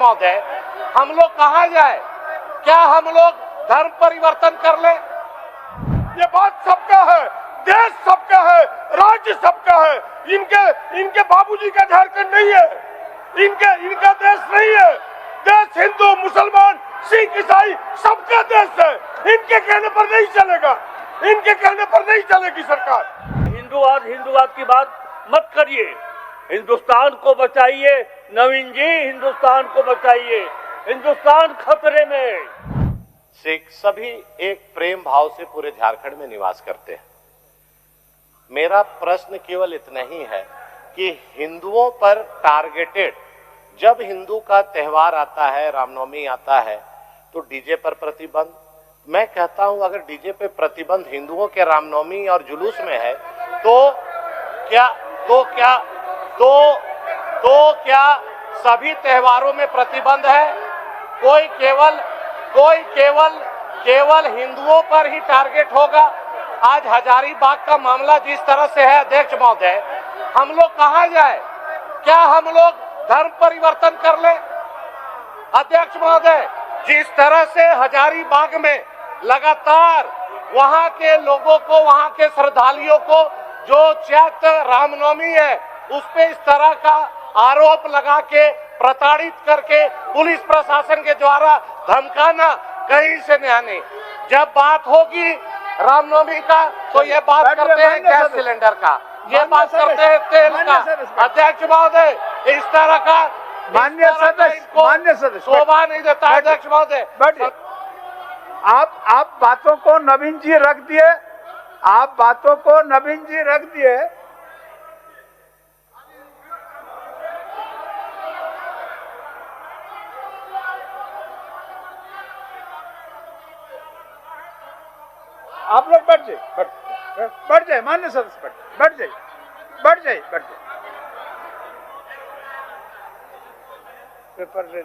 महोदय, हम लोग कहाँ जाए? क्या हम लोग धर्म परिवर्तन कर ले? ये बात सबका है, देश सबका है, राज्य सबका है। इनके बाबूजी का झारखंड नहीं है, इनका देश नहीं है। देश हिंदू, मुसलमान, सिख, ईसाई सबका देश है। इनके कहने पर नहीं चलेगा, इनके कहने पर नहीं चलेगी सरकार। हिंदूवाद की बात मत करिए। हिंदुस्तान को बचाइए नवीन जी, हिंदुस्तान को बचाइए। हिंदुस्तान खतरे में। सिख सभी एक प्रेम भाव से पूरे झारखंड में निवास करते हैं। मेरा प्रश्न केवल इतना ही है कि हिंदुओं पर टारगेटेड जब हिंदू का त्योहार आता है, रामनवमी आता है, तो डीजे पर प्रतिबंध। मैं कहता हूं अगर डीजे पे प्रतिबंध हिंदुओं के रामनवमी और जुलूस में है तो क्या सभी त्योहारों में प्रतिबंध है? कोई केवल हिंदुओं पर ही टारगेट होगा? आज हजारीबाग का मामला जिस तरह से है अध्यक्ष महोदय, हम लोग कहाँ जाए? क्या हम लोग धर्म परिवर्तन कर ले? अध्यक्ष महोदय, जिस तरह से हजारीबाग में लगातार वहां के लोगों को, वहां के श्रद्धालुओं को जो चैत्र रामनवमी है उस पे इस तरह का आरोप लगा के प्रताड़ित करके पुलिस प्रशासन के द्वारा धमकाना कहीं से नहीं। जब बात होगी रामनवमी का तो ये बात करते हैं गैस सिलेंडर का, ये बात करते हैं तेल का। अध्यक्ष महोदय, इस तरह का माननीय सदस्य शोभा नहीं देता। अध्यक्ष महोदय, आप बातों को नवीन जी रख दिए, आप बातों को नवीन जी रख दिए। आप लोग बैठ जाइए, मान्य सदस्य बैठ जाइए। पेपर ले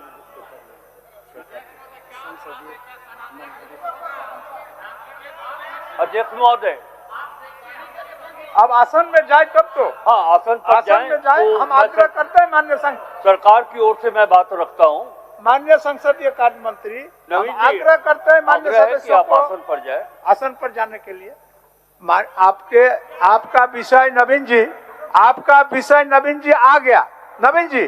अध्यक्ष महोदय, अब आसन में जाए तब तो। हाँ, आसन में जाए। तो हम आग्रह करते हैं माननीय सरकार की ओर से मैं बात रखता हूँ। माननीय संसदीय कार्य मंत्री, हम आग्रह करते हैं माननीय सदस्यों को आसन पर जाए, आसन पर जाने के लिए। आपका विषय नवीन जी आ गया। नवीन जी,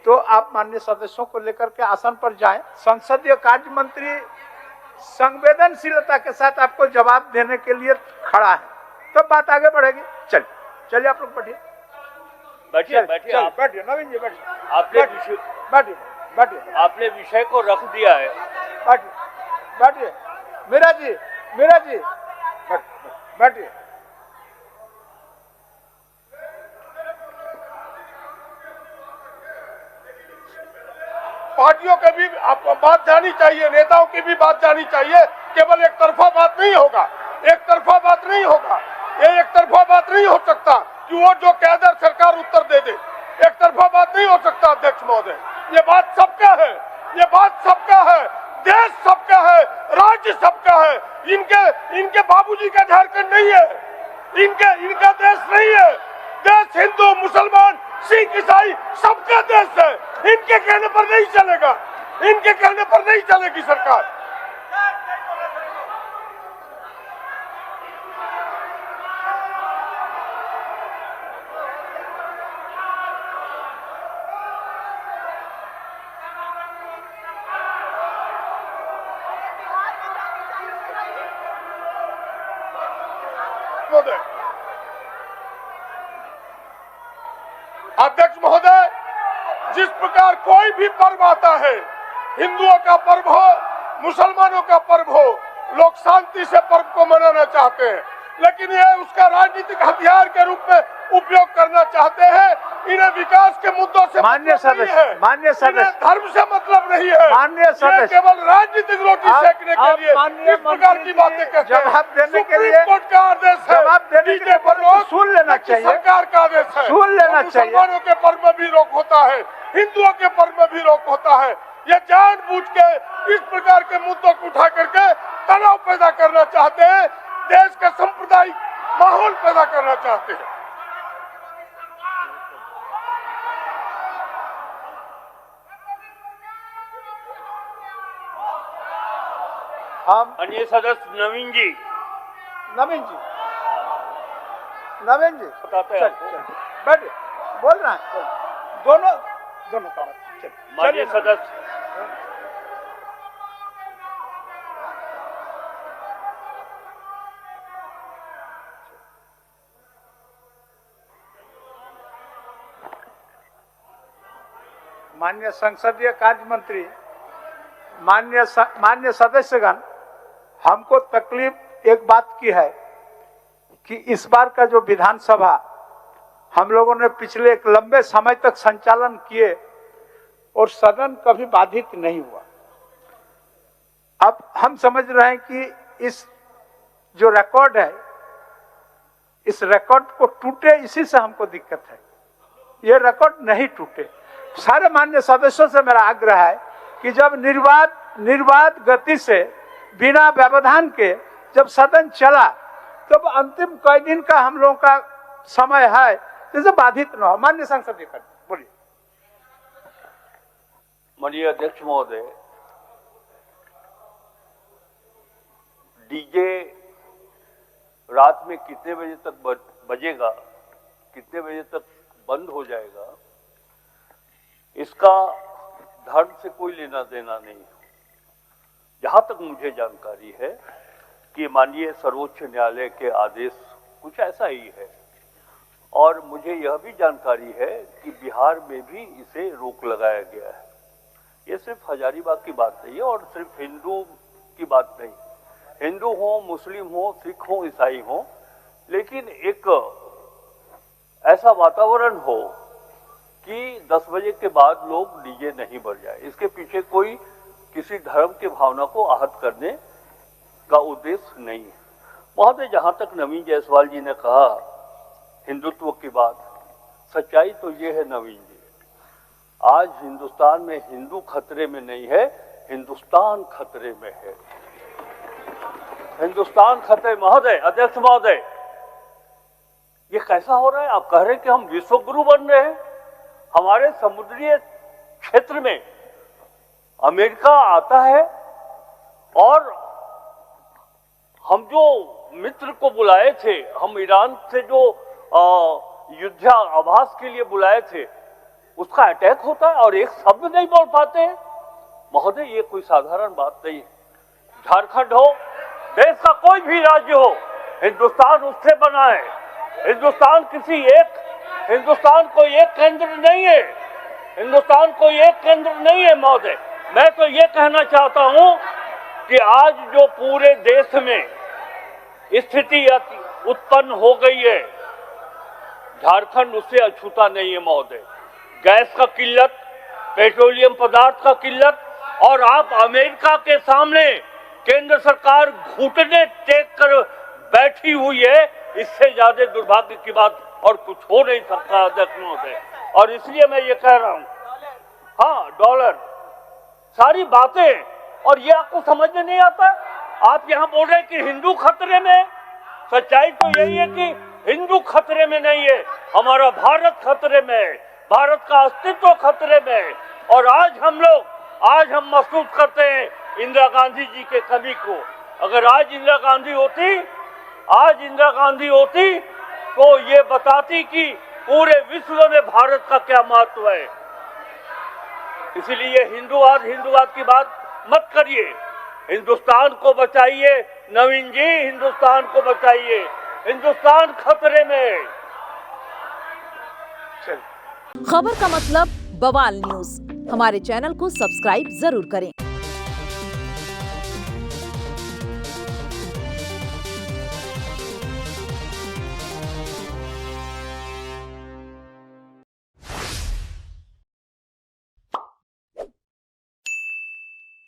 तो आप माननीय सदस्यों को लेकर के आसन पर जाएं। संसदीय कार्य मंत्री संवेदनशीलता के साथ आपको जवाब देने के लिए खड़ा है, तो बात आगे बढ़ेगी। चलिए आप लोग बैठिए नवीन जी, बैठिए। आपने विषय को रख दिया है। बैठिए मीरा जी बैठिए। पार्टियों के भी आपको बात जानी चाहिए, नेताओं की भी बात जानी चाहिए। केवल एक तरफा बात नहीं होगा, ये एक तरफा बात नहीं हो सकता कि वो जो कह दे सरकार उत्तर दे दे। एक तरफा बात नहीं हो सकता अध्यक्ष महोदय। ये बात सबका है, देश सबका है, राज्य सबका है। इनके बाबूजी का झारखंड नहीं है, इनका देश नहीं है। देश हिंदू, मुसलमान, सिख, ईसाई सबका देश है। इनके कहने पर नहीं चलेगा, इनके कहने पर नहीं चलेगी सरकार। अध्यक्ष महोदय, जिस प्रकार कोई भी पर्व आता है, हिंदुओं का पर्व हो, मुसलमानों का पर्व हो, लोग शांति से पर्व को मनाना चाहते हैं, लेकिन ये उसका राजनीतिक हथियार के रूप में उपयोग करना चाहते हैं। इन्हें विकास के मुद्दों से माननीय सदस्य, धर्म से मतलब नहीं है। माननीय सदस्य, केवल राजनीतिक रोटी सेकने के लिए इस प्रकार की बातें कहते हैं। जवाब देने के लिए कोर्ट का आदेश है, जवाब देने के लिए सुन लेना चाहिए। सरकार का आदेश है, सुन लेना चाहिए। मुसलमानों के पर्व में भी रोक होता है, हिंदुओं के पर्व में भी रोक होता है। ये जानबूझ के इस प्रकार के मुद्दों को उठा करके तनाव पैदा करना चाहते हैं, देश का सांप्रदायिक माहौल पैदा करना चाहते हैं। हम अन्य सदस्य नवीन जी नवीन जी बताते हैं चल आपको। चल बैठिए, बोल रहे हैं, दोनों दोनों का चल माननीय चलिए। सदस्य माननीय संसदीय कार्य मंत्री, माननीय सदस्यगण, हमको तकलीफ एक बात की है कि इस बार का जो विधानसभा हम लोगों ने पिछले एक लंबे समय तक संचालन किए और सदन कभी बाधित नहीं हुआ। अब हम समझ रहे हैं कि इस जो रिकॉर्ड है, इस रिकॉर्ड को टूटे, इसी से हमको दिक्कत है। ये रिकॉर्ड नहीं टूटे। सारे माननीय सदस्यों से मेरा आग्रह है कि जब निर्बाध गति से बिना व्यवधान के जब सदन चला, तब अंतिम कई दिन का हम लोगों का समय है, जिसे बाधित न हो। माननीय संसदीय कार्य, बोलिए। माननीय अध्यक्ष महोदय, डीजे रात में कितने बजे तक बजेगा, कितने बजे तक बंद हो जाएगा, इसका धर्म से कोई लेना देना नहीं। जहां तक मुझे जानकारी है कि माननीय सर्वोच्च न्यायालय के आदेश कुछ ऐसा ही है, और मुझे यह भी जानकारी है कि बिहार में भी इसे रोक लगाया गया है। ये सिर्फ हजारीबाग की बात नहीं है और सिर्फ हिंदू की बात नहीं, हिंदू हो, मुस्लिम हो, सिख हो, ईसाई हो, लेकिन एक ऐसा वातावरण हो कि 10 बजे के बाद लोग डीजे नहीं बजाए। इसके पीछे कोई किसी धर्म की भावना को आहत करने का उद्देश्य नहीं है। महोदय, जहां तक नवीन जायसवाल जी ने कहा हिंदुत्व की बात, सच्चाई तो ये है नवीन जी, आज हिंदुस्तान में हिंदू खतरे में नहीं है, हिंदुस्तान खतरे में है। हिंदुस्तान खतरे। महोदय, अध्यक्ष महोदय, ये कैसा हो रहा है? आप कह रहे हैं कि हम विश्व गुरु बन रहे हैं। हमारे समुद्रीय क्षेत्र में अमेरिका आता है और हम जो मित्र को बुलाए थे, हम ईरान से जो युद्धाभास के लिए बुलाए थे, उसका अटैक होता है और एक शब्द नहीं बोल पाते हैं। महोदय, ये कोई साधारण बात नहीं है। झारखंड हो, देश का कोई भी राज्य हो, हिंदुस्तान उससे बना है। हिंदुस्तान हिंदुस्तान कोई एक केंद्र नहीं है, हिंदुस्तान कोई एक केंद्र नहीं है। महोदय, मैं तो ये कहना चाहता हूं कि आज जो पूरे देश में स्थिति उत्पन्न हो गई है, झारखंड उससे अछूता नहीं है। महोदय, गैस का किल्लत, पेट्रोलियम पदार्थ का किल्लत, और आप अमेरिका के सामने केंद्र सरकार घुटने टेक कर बैठी हुई है। इससे ज्यादा दुर्भाग्य की बात और कुछ हो नहीं सकता अध्यक्ष महोदय। और इसलिए मैं ये कह रहा हूं, हाँ, डॉलर, सारी बातें, और ये आपको समझ में नहीं आता। आप यहाँ बोल रहे हैं कि हिंदू खतरे में। सच्चाई तो यही है कि हिंदू खतरे में नहीं है, हमारा भारत खतरे में है, भारत का अस्तित्व खतरे में है। और आज हम महसूस करते हैं इंदिरा गांधी जी के कमी को। अगर आज इंदिरा गांधी होती तो ये बताती कि पूरे विश्व में भारत का क्या महत्व है। इसलिए हिंदूवाद की बात मत करिए। हिंदुस्तान को बचाइए नवीन जी, हिंदुस्तान को बचाइए, हिंदुस्तान खतरे में है। खबर का मतलब बवाल न्यूज। हमारे चैनल को सब्सक्राइब जरूर करें।